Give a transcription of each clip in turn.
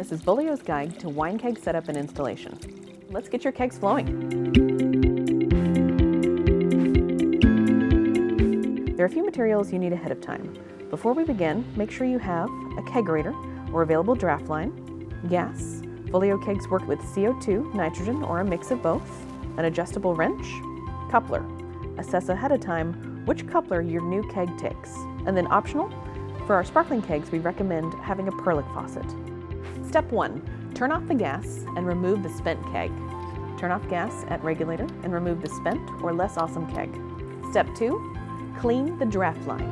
This is Volio's guide to wine keg setup and installation. Let's get your kegs flowing. There are a few materials you need ahead of time. Before we begin, make sure you have a kegerator or available draft line, gas, Volio kegs work with CO2, nitrogen, or a mix of both, an adjustable wrench, coupler. Assess ahead of time which coupler your new keg takes. And then optional, for our sparkling kegs, we recommend having a Perlick faucet. Step 1. Turn off the gas and remove the spent keg. Turn off gas at regulator and remove the spent or less awesome keg. Step 2. Clean the draft line.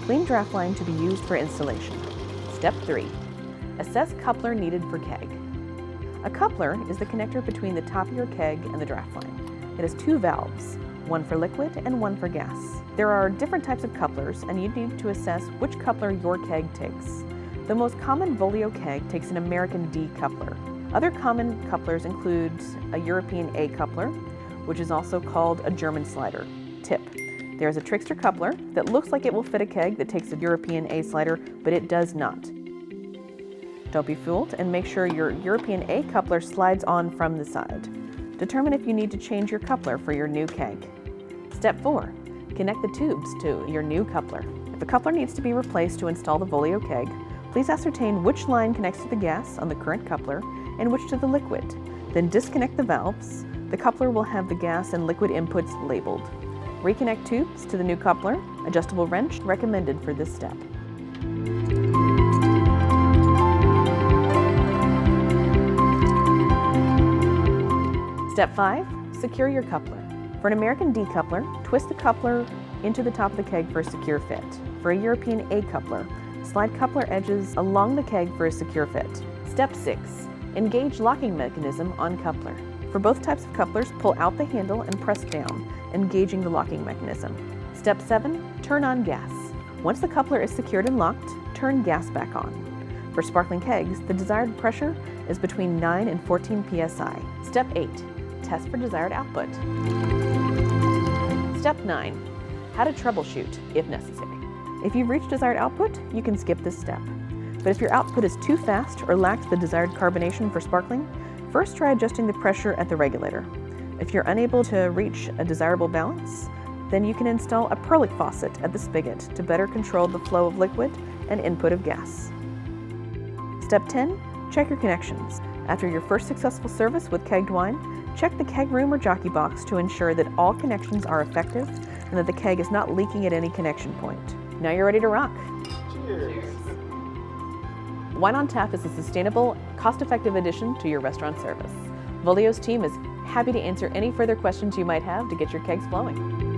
Clean draft line to be used for installation. Step 3. Assess coupler needed for keg. A coupler is the connector between the top of your keg and the draft line. It has two valves, one for liquid and one for gas. There are different types of couplers, and you need to assess which coupler your keg takes. The most common Volio keg takes an American D coupler. Other common couplers include a European A coupler, which is also called a German slider. Tip: there is a trickster coupler that looks like it will fit a keg that takes a European A slider, but it does not. Don't be fooled, and make sure your European A coupler slides on from the side. Determine if you need to change your coupler for your new keg. Step 4. Connect the tubes to your new coupler. If a coupler needs to be replaced to install the Volio keg, please ascertain which line connects to the gas on the current coupler and which to the liquid. Then disconnect the valves. The coupler will have the gas and liquid inputs labeled. Reconnect tubes to the new coupler. Adjustable wrench recommended for this step. Step 5. Secure your coupler. For an American D coupler, twist the coupler into the top of the keg for a secure fit. For a European A coupler, slide coupler edges along the keg for a secure fit. Step 6. Engage locking mechanism on coupler. For both types of couplers, pull out the handle and press down, engaging the locking mechanism. Step 7. Turn on gas. Once the coupler is secured and locked, turn gas back on. For sparkling kegs, the desired pressure is between 9 and 14 psi. Step 8. Test for desired output. Step 9. How to troubleshoot if necessary. If you've reached desired output, you can skip this step. But if your output is too fast or lacks the desired carbonation for sparkling, first try adjusting the pressure at the regulator. If you're unable to reach a desirable balance, then you can install a Perlick faucet at the spigot to better control the flow of liquid and input of gas. Step 10. Check your connections. After your first successful service with kegged wine, check the keg room or jockey box to ensure that all connections are effective and that the keg is not leaking at any connection point. Now you're ready to rock. Cheers. Wine on Tap is a sustainable, cost-effective addition to your restaurant service. Volio's team is happy to answer any further questions you might have to get your kegs flowing.